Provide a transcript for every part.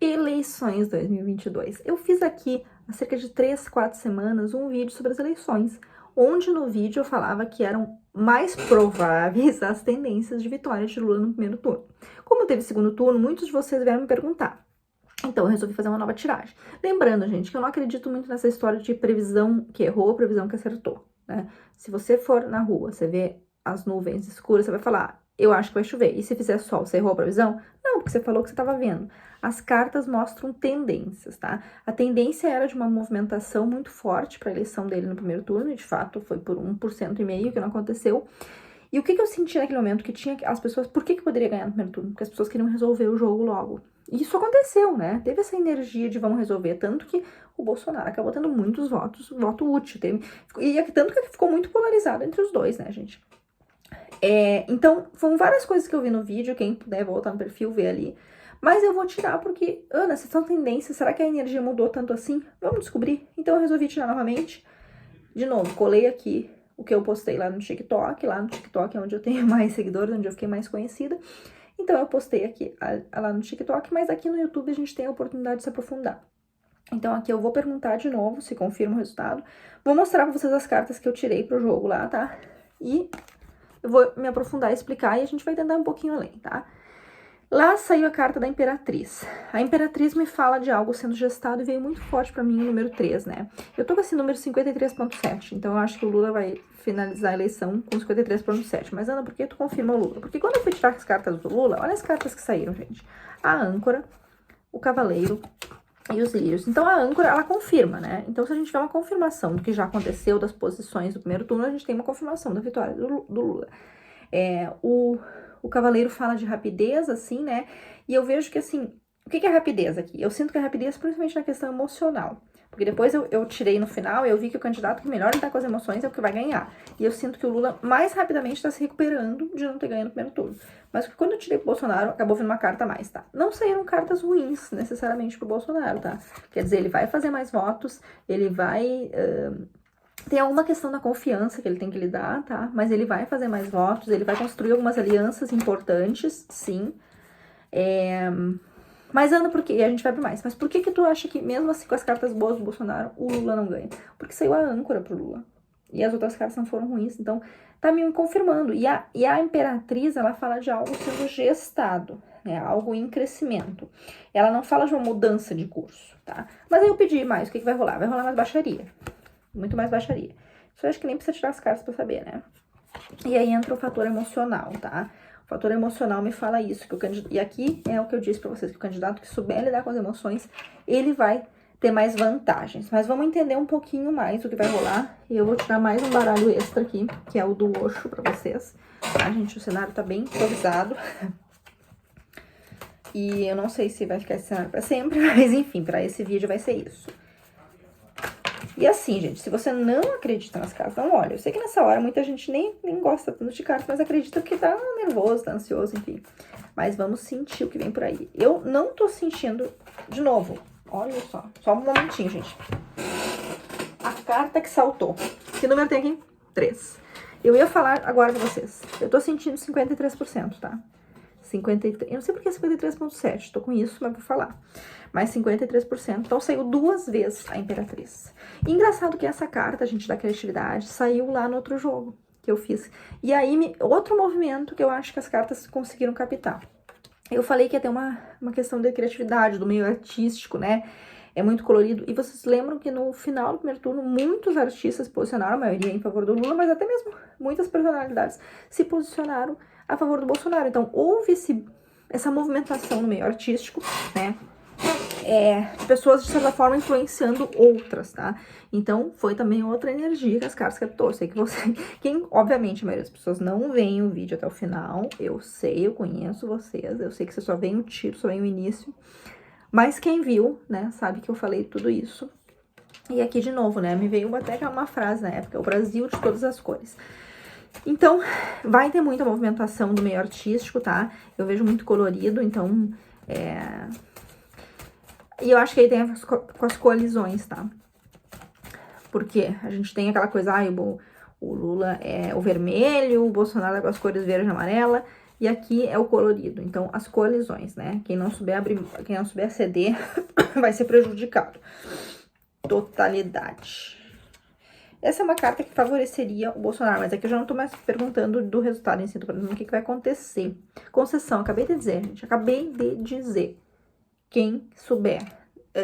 Eleições 2022. Eu fiz aqui, há cerca de 3, 4 semanas, um vídeo sobre as eleições, onde no vídeo eu falava que eram mais prováveis as tendências de vitória de Lula no primeiro turno. Como teve segundo turno, muitos de vocês vieram me perguntar. Então, eu resolvi fazer uma nova tiragem. Lembrando, gente, que eu não acredito muito nessa história de previsão que errou, previsão que acertou, né? Se você for na rua, você vê as nuvens escuras, você vai falar, eu acho que vai chover. E se fizer sol, você errou a previsão? Não, porque você falou que você estava vendo. As cartas mostram tendências, tá? A tendência era de uma movimentação muito forte para a eleição dele no primeiro turno, e de fato foi por 1,5% que não aconteceu. E o que eu senti naquele momento? Que tinha as pessoas... Por que poderia ganhar no primeiro turno? Porque as pessoas queriam resolver o jogo logo. E isso aconteceu, né? Teve essa energia de vamos resolver. Tanto que o Bolsonaro acabou tendo muitos votos, voto útil. E tanto que ficou muito polarizado entre os dois, né, gente? Então, foram várias coisas que eu vi no vídeo. Quem puder voltar no perfil, ver ali. Mas eu vou tirar porque, Ana, essas são tendências. Será que a energia mudou tanto assim? Vamos descobrir. Então, eu resolvi tirar novamente. De novo, colei aqui o que eu postei lá no TikTok. Lá no TikTok é onde eu tenho mais seguidores, onde eu fiquei mais conhecida. Então, eu postei aqui lá no TikTok, mas aqui no YouTube a gente tem a oportunidade de se aprofundar. Então, aqui eu vou perguntar de novo se confirma o resultado. Vou mostrar pra vocês as cartas que eu tirei pro jogo lá, tá? E eu vou me aprofundar e explicar e a gente vai tentar um pouquinho além, tá? Lá saiu a carta da Imperatriz. A Imperatriz me fala de algo sendo gestado e veio muito forte pra mim o número 3, né? Eu tô com esse número 53,7, então eu acho que o Lula vai finalizar a eleição com 53,7. Mas, Ana, por que tu confirma o Lula? Porque quando eu fui tirar as cartas do Lula, olha as cartas que saíram, gente. A âncora, o cavaleiro e os lírios. Então, a âncora, ela confirma, né? Então, se a gente tiver uma confirmação do que já aconteceu, das posições do primeiro turno, a gente tem uma confirmação da vitória do Lula. O cavaleiro fala de rapidez, assim, né? E eu vejo que, assim, o que é rapidez aqui? Eu sinto que a rapidez, principalmente na questão emocional. Porque depois eu tirei no final e eu vi que o candidato que melhor lidar com as emoções é o que vai ganhar. E eu sinto que o Lula mais rapidamente está se recuperando de não ter ganho no primeiro turno. Mas quando eu tirei pro Bolsonaro, acabou vindo uma carta a mais, tá? Não saíram cartas ruins, necessariamente, pro Bolsonaro, tá? Quer dizer, ele vai fazer mais votos, ele vai... Tem alguma questão da confiança que ele tem que lidar, tá? Mas ele vai fazer mais votos, ele vai construir algumas alianças importantes, sim. Mas, Ana, por quê? E a gente vai pro mais. Mas por que tu acha que, mesmo assim, com as cartas boas do Bolsonaro, o Lula não ganha? Porque saiu a âncora pro Lula. E as outras cartas não foram ruins, então tá me confirmando. E a Imperatriz, ela fala de algo sendo gestado, né? Algo em crescimento. Ela não fala de uma mudança de curso, tá? Mas aí eu pedi mais, o que vai rolar? Vai rolar mais baixaria. Muito mais baixaria. Isso eu acho que nem precisa tirar as cartas pra saber, né? E aí entra o fator emocional, tá? O fator emocional me fala isso, que o candidato... E aqui é o que eu disse pra vocês, que o candidato que souber lidar com as emoções, ele vai ter mais vantagens. Mas vamos entender um pouquinho mais o que vai rolar. E eu vou tirar mais um baralho extra aqui, que é o do Osho pra vocês. Tá, gente? O cenário tá bem improvisado. E eu não sei se vai ficar esse cenário pra sempre, mas enfim, pra esse vídeo vai ser isso. E assim, gente, se você não acredita nas cartas, não olha. Eu sei que nessa hora muita gente nem gosta tanto de cartas, mas acredita porque tá nervoso, tá ansioso, enfim. Mas vamos sentir o que vem por aí. Eu não tô sentindo, de novo, olha só um momentinho, gente. A carta que saltou. Que número tem aqui? 3. Eu ia falar agora pra vocês. Eu tô sentindo 53%, tá? 53, eu não sei porque é 53,7, tô com isso, mas vou falar. Mais 53%, então saiu 2 vezes a Imperatriz. E engraçado que essa carta, gente, da criatividade, saiu lá no outro jogo que eu fiz. E aí, outro movimento que eu acho que as cartas conseguiram captar. Eu falei que ia ter uma questão de criatividade, do meio artístico, né? É muito colorido. E vocês lembram que no final do primeiro turno, muitos artistas se posicionaram, a maioria em favor do Lula, mas até mesmo muitas personalidades se posicionaram a favor do Bolsonaro. Então, houve essa movimentação no meio artístico, né? De pessoas, de certa forma, influenciando outras, tá? Então, foi também outra energia que as cartas captou. Eu sei que obviamente, a maioria das pessoas não veem o vídeo até o final. Eu sei, eu conheço vocês. Eu sei que você só vê o tiro, só vê o início. Mas quem viu, né, sabe que eu falei tudo isso. E aqui, de novo, né, me veio até uma frase na época, o Brasil de todas as cores. Então, vai ter muita movimentação do meio artístico, tá? Eu vejo muito colorido, então... E eu acho que aí tem a ver com as coalizões, tá? Porque a gente tem aquela coisa, o Lula é o vermelho, o Bolsonaro é com as cores verde e amarela. E aqui é o colorido, então as colisões, né? Quem não souber aceder vai ser prejudicado. Totalidade. Essa é uma carta que favoreceria o Bolsonaro, mas aqui eu já não tô mais perguntando do resultado em si, tô perguntando o que vai acontecer. Concessão, acabei de dizer, gente, acabei de dizer. Quem souber,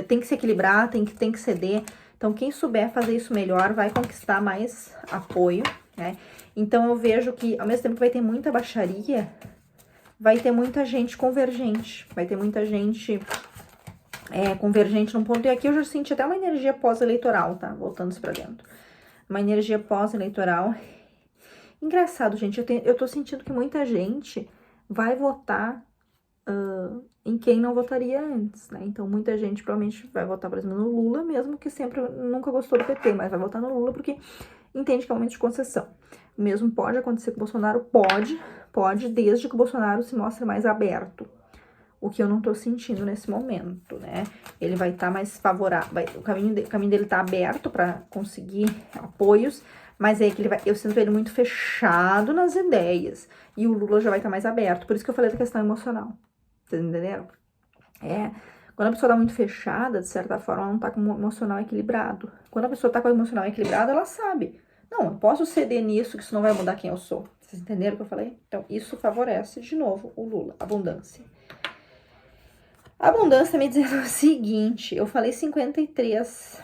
tem que se equilibrar, tem que ceder. Então, quem souber fazer isso melhor vai conquistar mais apoio, né? Então, eu vejo que, ao mesmo tempo que vai ter muita baixaria, vai ter muita gente convergente, vai ter muita gente convergente num ponto. E aqui eu já senti até uma energia pós-eleitoral, tá? Voltando isso pra dentro. Uma energia pós-eleitoral. Engraçado, gente, eu tô sentindo que muita gente vai votar em quem não votaria antes, né? Então, muita gente provavelmente vai votar, por exemplo, no Lula, mesmo que sempre nunca gostou do PT, mas vai votar no Lula porque entende que é um momento de concessão. O mesmo pode acontecer com o Bolsonaro? Pode, desde que o Bolsonaro se mostre mais aberto. O que eu não tô sentindo nesse momento, né? Ele vai estar mais favorável, o caminho dele tá aberto para conseguir apoios, mas é que eu sinto ele muito fechado nas ideias. E o Lula já vai estar mais aberto. Por isso que eu falei da questão emocional. Vocês entenderam? Quando a pessoa tá muito fechada, de certa forma, ela não tá com o emocional equilibrado. Quando a pessoa tá com o emocional equilibrado, ela sabe. Não, eu posso ceder nisso, que isso não vai mudar quem eu sou. Vocês entenderam o que eu falei? Então, isso favorece, de novo, o Lula. Abundância. A abundância me dizendo o seguinte, eu falei 53.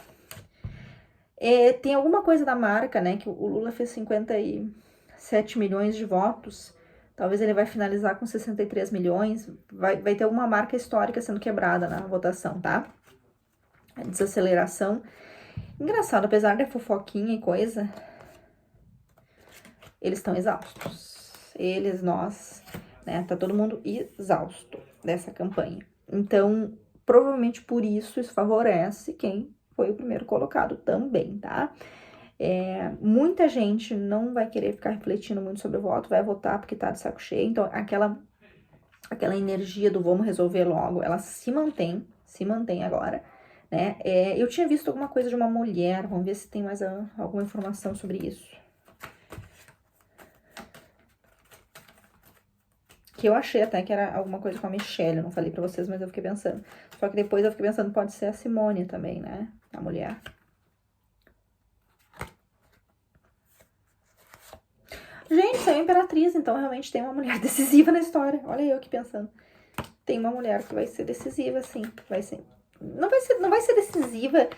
Tem alguma coisa da marca, né, que o Lula fez 57 milhões de votos. Talvez ele vai finalizar com 63 milhões. Vai ter alguma marca histórica sendo quebrada na votação, tá? A desaceleração. Engraçado, apesar da fofoquinha e coisa, eles estão exaustos. Nós, né? Tá todo mundo exausto dessa campanha. Então, provavelmente por isso favorece quem foi o primeiro colocado também, tá? Muita gente não vai querer ficar refletindo muito sobre o voto, vai votar porque tá de saco cheio. Então, aquela energia do vamos resolver logo, ela se mantém agora, né? Eu tinha visto alguma coisa de uma mulher, vamos ver se tem mais alguma informação sobre isso. Que eu achei até que era alguma coisa com a Michelle, eu não falei pra vocês, mas eu fiquei pensando. Só que depois eu fiquei pensando, pode ser a Simone também, né? A mulher. Gente, saiu Imperatriz, então realmente tem uma mulher decisiva na história. Olha eu aqui pensando. Tem uma mulher que vai ser decisiva, sim. Vai ser. Não vai ser decisiva.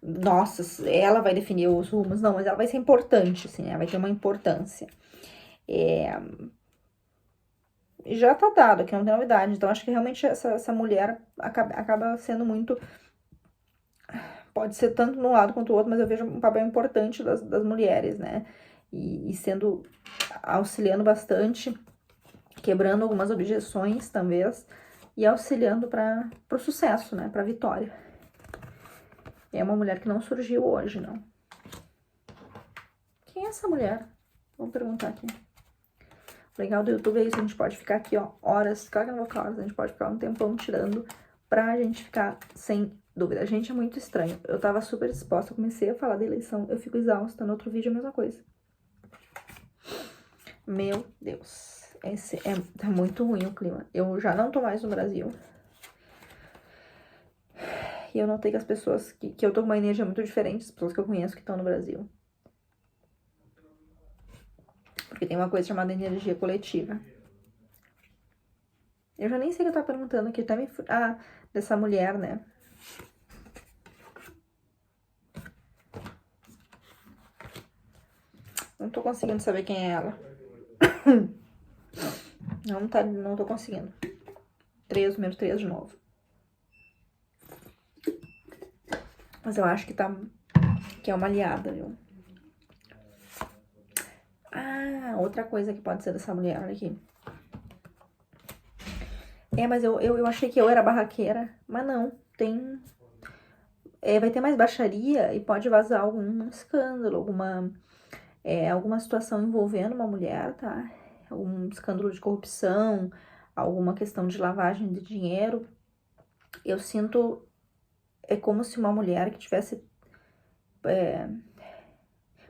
Nossa, ela vai definir os rumos, não, mas ela vai ser importante, assim, né? Vai ter uma importância. Já tá dado, aqui não tem novidade. Então, acho que realmente essa mulher acaba sendo muito. Pode ser tanto num lado quanto do outro, mas eu vejo um papel importante das mulheres, né? E sendo. Auxiliando bastante, quebrando algumas objeções, talvez, e auxiliando para o sucesso, né? Pra vitória. É uma mulher que não surgiu hoje, não. Quem é essa mulher? Vamos perguntar aqui. O legal do YouTube é isso, a gente pode ficar aqui, ó, horas, claro que eu não vou ficar horas, a gente pode ficar um tempão tirando pra gente ficar sem dúvida. Gente, é muito estranho. Eu tava super disposta, eu comecei a falar da eleição, eu fico exausta, no outro vídeo é a mesma coisa. Meu Deus, tá muito ruim o clima. Eu já não tô mais no Brasil. E eu notei que as pessoas, que eu tô com uma energia muito diferente das pessoas que eu conheço que estão no Brasil. Porque tem uma coisa chamada energia coletiva. Eu já nem sei o que eu tava perguntando aqui, até dessa mulher, né? Não tô conseguindo saber quem é ela. Não tô conseguindo. 3, número 3 de novo. Mas eu acho que é uma aliada, viu? Outra coisa que pode ser dessa mulher, olha aqui. Mas eu achei que eu era barraqueira, mas não, tem... vai ter mais baixaria e pode vazar algum escândalo, alguma situação envolvendo uma mulher, tá? Algum escândalo de corrupção, alguma questão de lavagem de dinheiro. Eu sinto... É como se uma mulher que tivesse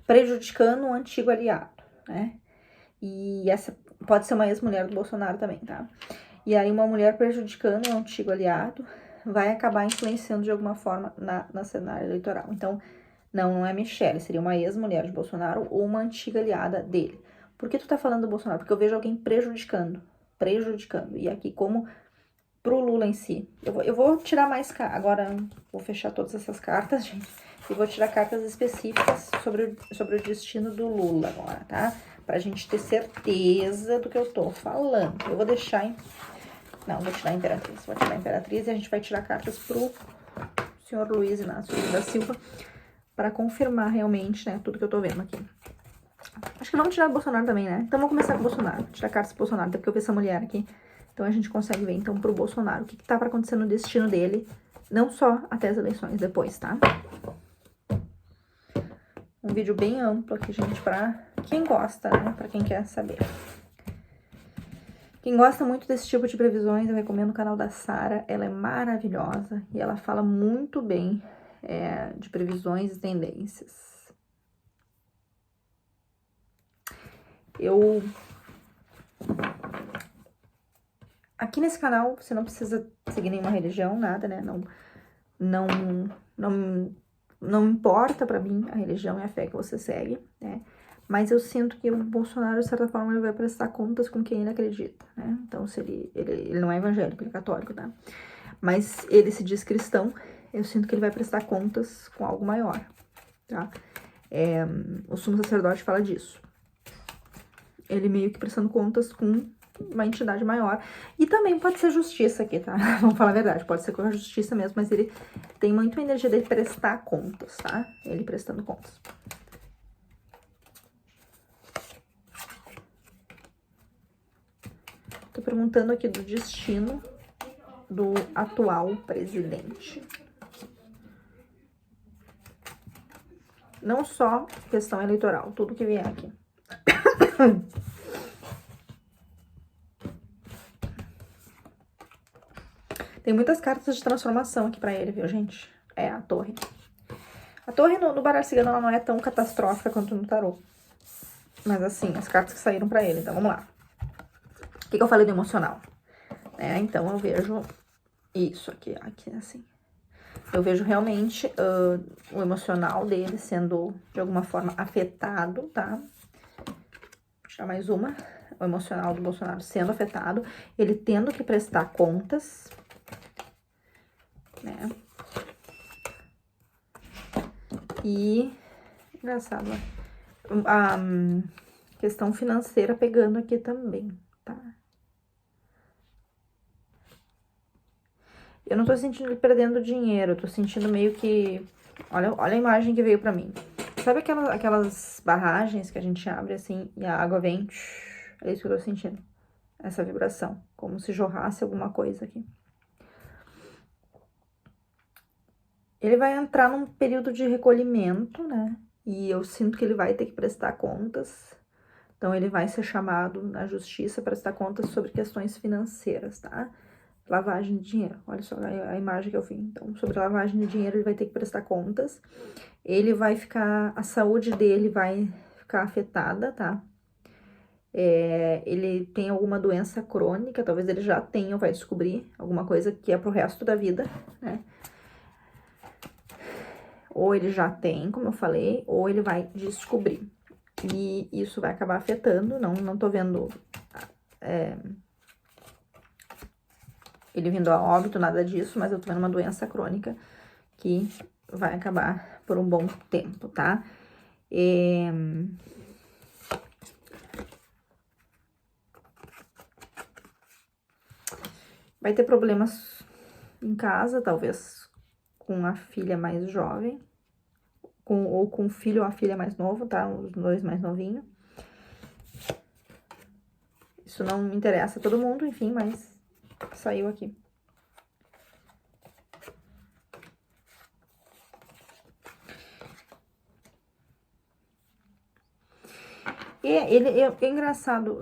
prejudicando um antigo aliado, né? E Pode ser uma ex-mulher do Bolsonaro também, tá? E aí uma mulher prejudicando um antigo aliado vai acabar influenciando de alguma forma na cenário eleitoral. Então, não é Michelle, seria uma ex-mulher de Bolsonaro ou uma antiga aliada dele. Por que tu tá falando do Bolsonaro? Porque eu vejo alguém prejudicando. E aqui, como pro Lula em si. Eu vou tirar mais agora, vou fechar todas essas cartas, gente. E vou tirar cartas específicas sobre o destino do Lula agora, tá? Pra gente ter certeza do que eu tô falando. Eu vou deixar em... Não, vou tirar a Imperatriz. Vou tirar a Imperatriz e a gente vai tirar cartas pro senhor Luiz Inácio da Silva para confirmar realmente, né, tudo que eu tô vendo aqui. Acho que vamos tirar o Bolsonaro também, né? Então vamos começar com o Bolsonaro. Tirar cartas pro Bolsonaro, até porque eu vi essa mulher aqui. Então a gente consegue ver, então, pro Bolsonaro. O que tá pra acontecer no destino dele. Não só até as eleições, depois, tá? Um vídeo bem amplo aqui, gente, pra quem gosta, né? Pra quem quer saber. Quem gosta muito desse tipo de previsões, eu recomendo o canal da Sara. Ela é maravilhosa e ela fala muito bem de previsões e tendências. Aqui nesse canal, você não precisa seguir nenhuma religião, nada, né? Não importa pra mim a religião e a fé que você segue, né? Mas eu sinto que o Bolsonaro, de certa forma, ele vai prestar contas com quem ele acredita, né? Então, se ele não é evangélico, ele é católico, tá? Mas ele se diz cristão, eu sinto que ele vai prestar contas com algo maior, tá? O sumo sacerdote fala disso. Ele meio que prestando contas com uma entidade maior. E também pode ser justiça aqui, tá? Vamos falar a verdade, pode ser com a justiça mesmo, mas ele tem muito a energia dele prestar contas, tá? Ele prestando contas. Tô perguntando aqui do destino do atual presidente. Não só questão eleitoral, tudo que vier aqui. Tem muitas cartas de transformação aqui pra ele, viu, gente? É a torre. A torre no baralho cigano ela não é tão catastrófica quanto no tarô. Mas assim, as cartas que saíram pra ele. Então, vamos lá. O que eu falei do emocional? Então, eu vejo isso aqui assim. Eu vejo realmente o emocional dele sendo, de alguma forma, afetado, tá? Vou tirar mais uma. O emocional do Bolsonaro sendo afetado. Ele tendo que prestar contas, né? E, engraçado, a questão financeira pegando aqui também, tá? Eu não tô sentindo ele perdendo dinheiro, eu tô sentindo meio que... Olha a imagem que veio pra mim. Sabe aquelas barragens que a gente abre assim e a água vem? É isso que eu tô sentindo. Essa vibração, como se jorrasse alguma coisa aqui. Ele vai entrar num período de recolhimento, né? E eu sinto que ele vai ter que prestar contas. Então, ele vai ser chamado na justiça para prestar contas sobre questões financeiras, tá? Lavagem de dinheiro. Olha só a imagem que eu vi. Então, sobre lavagem de dinheiro, ele vai ter que prestar contas. Ele vai ficar... A saúde dele vai ficar afetada, tá? Ele tem alguma doença crônica, talvez ele já tenha ou vai descobrir alguma coisa que é pro resto da vida, né? Ou ele já tem, como eu falei, ou ele vai descobrir. E isso vai acabar afetando, não tô vendo ele vindo a óbito, nada disso, mas eu tô vendo uma doença crônica que vai acabar por um bom tempo, tá? Vai ter problemas em casa, talvez com a filha mais jovem, ou com o filho ou a filha mais novo, tá? Os dois mais novinhos. Isso não interessa a todo mundo, enfim, mas saiu aqui. E é engraçado,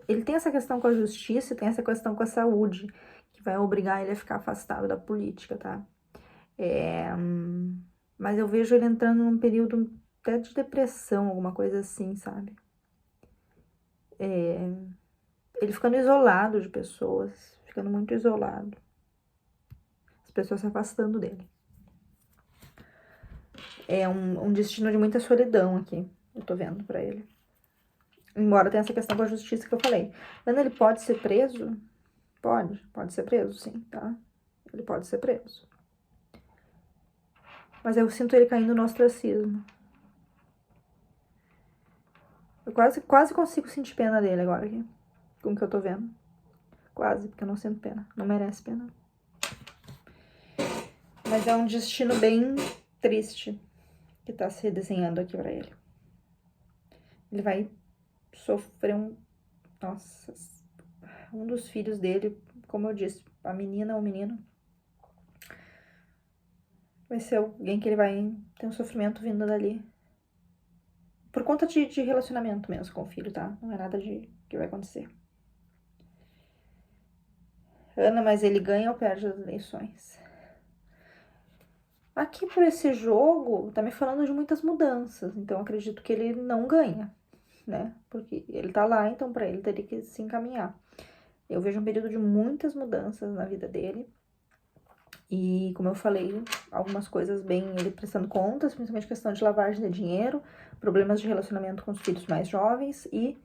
ele tem essa questão com a justiça e tem essa questão com a saúde, que vai obrigar ele a ficar afastado da política, tá? Mas eu vejo ele entrando num período até de depressão, alguma coisa assim, sabe? ele ficando isolado de pessoas, ficando muito isolado. As pessoas se afastando dele. É um destino de muita solidão aqui, eu tô vendo pra ele. Embora tenha essa questão com a justiça que eu falei. Ana, ele pode ser preso? Pode ser preso, sim, tá? Ele pode ser preso. Mas eu sinto ele caindo no ostracismo. Eu quase consigo sentir pena dele agora aqui, com o que eu tô vendo. Quase, porque eu não sinto pena. Não merece pena. Mas é um destino bem triste que tá se desenhando aqui pra ele. Ele vai sofrer Nossa, um dos filhos dele, como eu disse, a menina ou o menino, vai ser alguém que ele vai ter um sofrimento vindo dali. Por conta de relacionamento mesmo com o filho, tá? Não é nada que vai acontecer. Ana, mas ele ganha ou perde as eleições? Aqui por esse jogo, tá me falando de muitas mudanças, então eu acredito que ele não ganha, né? Porque ele tá lá, então pra ele teria que se encaminhar. Eu vejo um período de muitas mudanças na vida dele. E, como eu falei, algumas coisas bem ele prestando contas, principalmente questão de lavagem de dinheiro, problemas de relacionamento com os filhos mais jovens e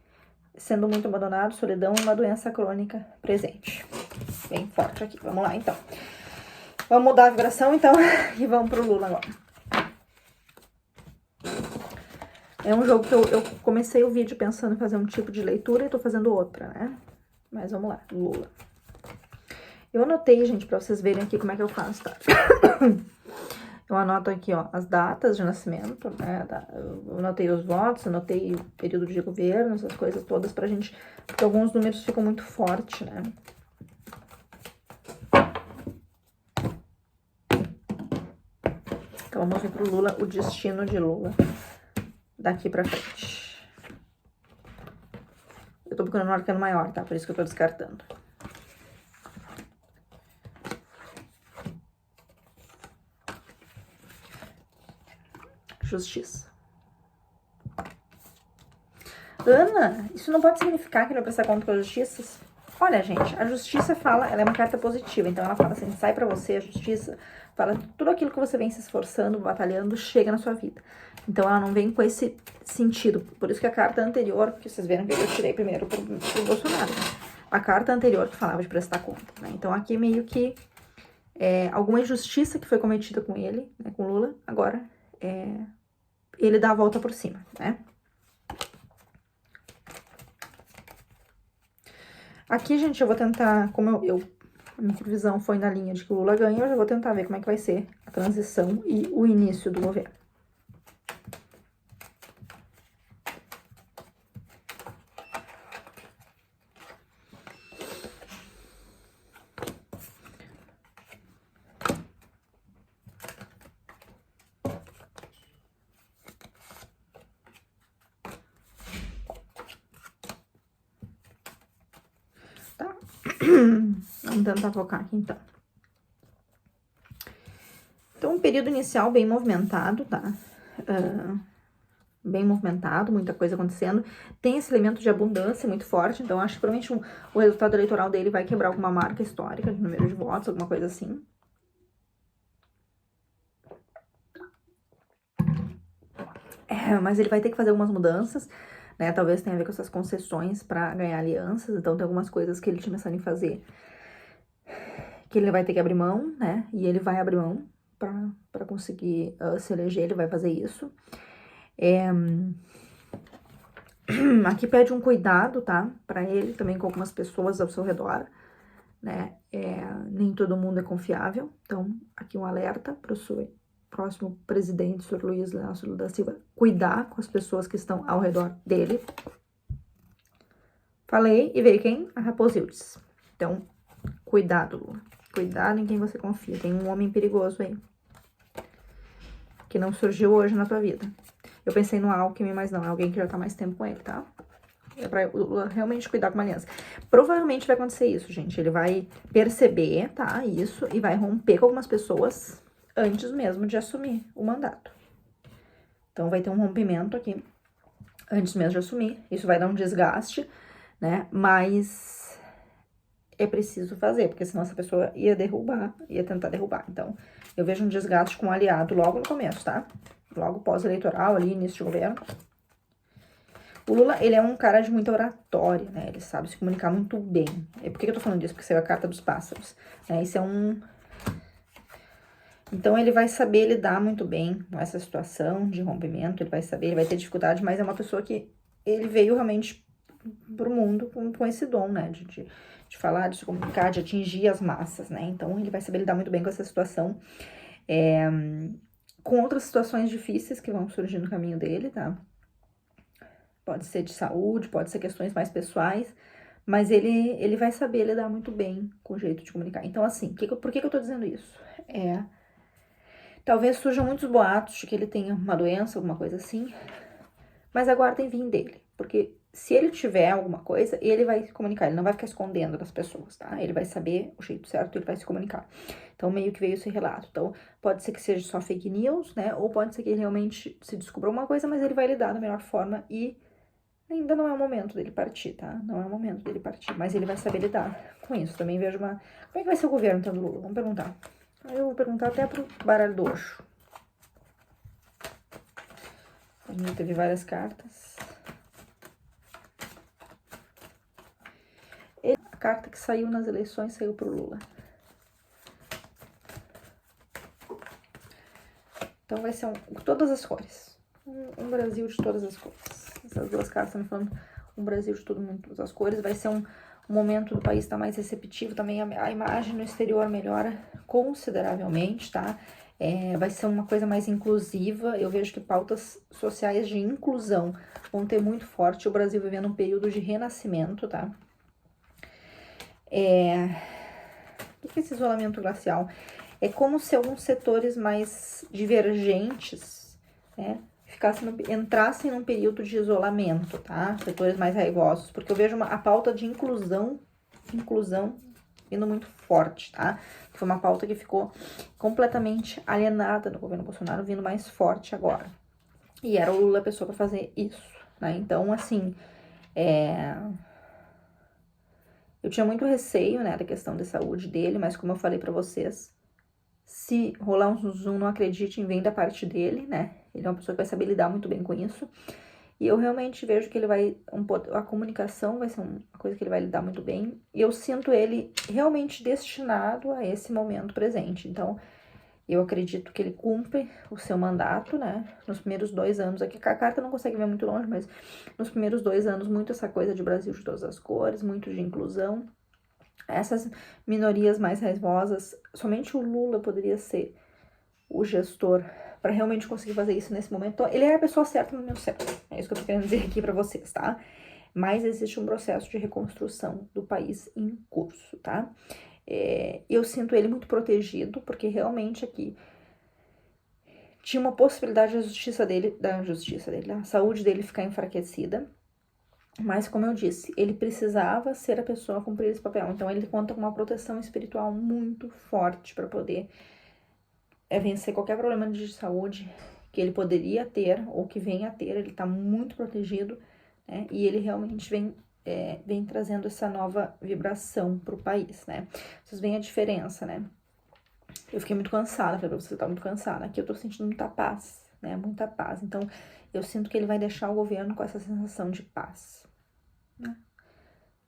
sendo muito abandonado, solidão e uma doença crônica presente. Bem forte aqui. Vamos lá, então. Vamos mudar a vibração, então, e vamos pro Lula agora. É um jogo que eu comecei o vídeo pensando em fazer um tipo de leitura e tô fazendo outra, né? Mas vamos lá, Lula. Eu anotei, gente, pra vocês verem aqui como é que eu faço, tá? Eu anoto aqui, ó, as datas de nascimento, né? Eu anotei os votos, anotei o período de governo, essas coisas todas pra gente... Porque alguns números ficam muito fortes, né? Então, vamos ver pro Lula, o destino de Lula daqui pra frente. Eu tô procurando um arcano maior, tá? Por isso que eu tô descartando. Justiça. Ana, isso não pode significar que ele vai prestar conta com a justiça? Olha, gente, a justiça fala, ela é uma carta positiva, então ela fala assim, sai pra você, a justiça fala tudo aquilo que você vem se esforçando, batalhando, chega na sua vida. Então ela não vem com esse sentido, por isso que a carta anterior, que vocês viram que eu tirei primeiro pro Bolsonaro, a carta anterior que falava de prestar conta, né? Então aqui meio que alguma injustiça que foi cometida com ele, né, com Lula, agora ele dá a volta por cima, né? Aqui, gente, eu vou tentar, como a minha previsão foi na linha de que o Lula ganha, eu já vou tentar ver como é que vai ser a transição e o início do governo. Tá? Vamos tentar focar aqui, então. Então, um período inicial bem movimentado, tá? Bem movimentado, muita coisa acontecendo. Tem esse elemento de abundância muito forte, então acho que provavelmente o resultado eleitoral dele vai quebrar alguma marca histórica de número de votos, alguma coisa assim. Mas ele vai ter que fazer algumas mudanças, né? Talvez tenha a ver com essas concessões para ganhar alianças, então tem algumas coisas que ele tinha pensado em fazer que ele vai ter que abrir mão, né? E ele vai abrir mão para conseguir se eleger, ele vai fazer isso. Aqui pede um cuidado, tá? Para ele, também com algumas pessoas ao seu redor, né? Nem todo mundo é confiável, então aqui um alerta para o próximo presidente, o senhor Luiz Inácio Lula da Silva, cuidar com as pessoas que estão ao redor dele. Falei, e veio quem? A Raposa Ildes. Então, cuidado, Lula. Cuidado em quem você confia. Tem um homem perigoso aí, que não surgiu hoje na tua vida. Eu pensei no Alckmin, mas não, é alguém que já tá mais tempo com ele, tá? É pra Lula realmente cuidar com uma aliança. Provavelmente vai acontecer isso, gente. Ele vai perceber, tá, isso, e vai romper com algumas pessoas antes mesmo de assumir o mandato. Então vai ter um rompimento aqui antes mesmo de assumir. Isso vai dar um desgaste. né? Mas é preciso fazer, porque senão essa pessoa ia tentar derrubar. Então, eu vejo um desgaste com o aliado logo no começo, tá? Logo pós-eleitoral, ali, início de governo. O Lula, ele é um cara de muita oratória, né? Ele sabe se comunicar muito bem. E por que eu tô falando disso? Porque saiu a carta dos pássaros, né? Isso é um... Então, ele vai saber lidar muito bem com essa situação de rompimento, ele vai ter dificuldade, mas é uma pessoa que ele veio realmente pro mundo com esse dom, né? De falar, de se comunicar, de atingir as massas, né? Então, ele vai saber lidar muito bem com essa situação. Com outras situações difíceis que vão surgir no caminho dele, tá? Pode ser de saúde, pode ser questões mais pessoais, mas ele vai saber lidar muito bem com o jeito de comunicar. Então, assim, por que eu tô dizendo isso? Talvez surjam muitos boatos de que ele tenha uma doença, alguma coisa assim, mas aguardem vir dele, porque se ele tiver alguma coisa, ele vai se comunicar, ele não vai ficar escondendo das pessoas, tá? Ele vai saber o jeito certo, ele vai se comunicar. Então, meio que veio esse relato. Então, pode ser que seja só fake news, né? Ou pode ser que ele realmente se descubra uma coisa, mas ele vai lidar da melhor forma e ainda não é o momento dele partir, tá? Não é o momento dele partir, mas ele vai saber lidar com isso. Também vejo uma... Como é que vai ser o governo, então, do Lula? Vamos perguntar. Eu vou perguntar até pro baralho do Osho. Teve várias cartas. A carta que saiu nas eleições saiu pro Lula. Então vai ser todas as cores. Um Brasil de todas as cores. Essas duas cartas estão me falando um Brasil de todas as cores. Vai ser um momento do país estar mais receptivo. Também a imagem no exterior melhora consideravelmente, tá? Vai ser uma coisa mais inclusiva. Eu vejo que pautas sociais de inclusão vão ter muito forte. O Brasil vivendo um período de renascimento, tá? O que é esse isolamento glacial? É como se alguns setores mais divergentes, né, entrassem num período de isolamento, tá? Setores mais raivosos, porque eu vejo a pauta de inclusão vindo muito forte, tá? Foi uma pauta que ficou completamente alienada no governo Bolsonaro, vindo mais forte agora. E era o Lula a pessoa para fazer isso, né? Então, assim, eu tinha muito receio, né, da questão de saúde dele, mas como eu falei para vocês, se rolar um zoom, não acreditem, vem da parte dele, né? Ele é uma pessoa que vai saber lidar muito bem com isso. E eu realmente vejo que ele vai... a comunicação vai ser uma coisa que ele vai lidar muito bem. E eu sinto ele realmente destinado a esse momento presente. Então, eu acredito que ele cumpre o seu mandato, né? Nos primeiros 2 anos. Aqui a carta não consegue ver muito longe, mas nos primeiros 2 anos, muito essa coisa de Brasil de todas as cores, muito de inclusão. Essas minorias mais raivosas, somente o Lula poderia ser o gestor para realmente conseguir fazer isso nesse momento. Então, ele é a pessoa certa no momento certo. É isso que eu tô querendo dizer aqui para vocês, tá? Mas existe um processo de reconstrução do país em curso, tá? Eu sinto ele muito protegido, porque realmente aqui tinha uma possibilidade da saúde dele ficar enfraquecida. Mas, como eu disse, ele precisava ser a pessoa a cumprir esse papel. Então, ele conta com uma proteção espiritual muito forte para poder vencer qualquer problema de saúde que ele poderia ter ou que venha a ter. Ele está muito protegido, né? E ele realmente vem trazendo essa nova vibração para o país, né? Vocês veem a diferença, né? Eu fiquei muito cansada, falei pra você, tá muito cansada. Aqui eu tô sentindo muita paz, né? Muita paz. Então, eu sinto que ele vai deixar o governo com essa sensação de paz.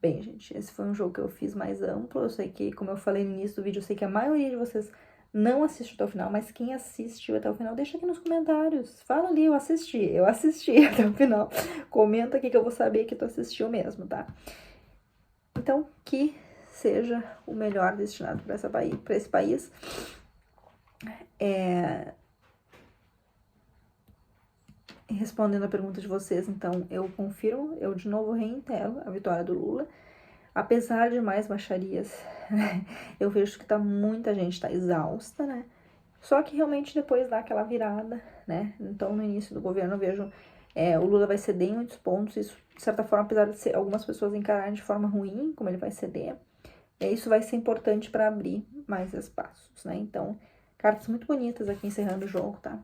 Bem, gente, esse foi um jogo que eu fiz mais amplo. Eu sei que, como eu falei no início do vídeo, eu sei que a maioria de vocês não assiste até o final, mas quem assistiu até o final, deixa aqui nos comentários. Fala ali, eu assisti até o final. Comenta aqui que eu vou saber que tu assistiu mesmo, tá? Então, que seja o melhor destinado para esse país. Respondendo a pergunta de vocês, então, eu confirmo, eu de novo reitero a vitória do Lula. Apesar de mais baixarias, eu vejo que muita gente tá exausta, né? Só que realmente depois dá aquela virada, né? Então, no início do governo, eu vejo o Lula vai ceder em muitos pontos. Isso, de certa forma, apesar de algumas pessoas encararem de forma ruim, como ele vai ceder, isso vai ser importante para abrir mais espaços, né? Então, cartas muito bonitas aqui encerrando o jogo, tá?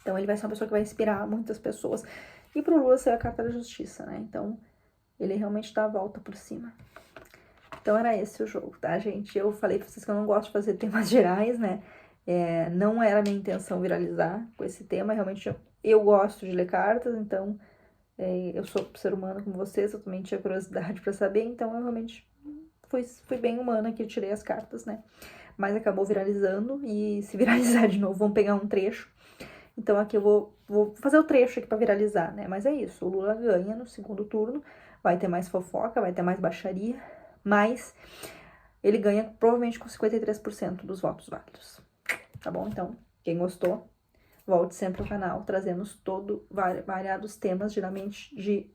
Então, ele vai ser uma pessoa que vai inspirar muitas pessoas. E pro Lula ser a carta da justiça, né? Então, ele realmente dá a volta por cima. Então era esse o jogo, tá, gente? Eu falei pra vocês que eu não gosto de fazer temas gerais, né? Não era minha intenção viralizar com esse tema, realmente eu gosto de ler cartas, então eu sou ser humano como vocês, eu também tinha curiosidade pra saber, então eu realmente fui bem humana que eu tirei as cartas, né? Mas acabou viralizando, e se viralizar de novo, vamos pegar um trecho. Então aqui eu vou fazer o trecho aqui pra viralizar, né? Mas é isso, o Lula ganha no segundo turno, vai ter mais fofoca, vai ter mais baixaria, mas ele ganha provavelmente com 53% dos votos válidos. Tá bom? Então, quem gostou, volte sempre ao canal. Trazemos variados temas, geralmente de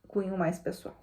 cunho mais pessoal.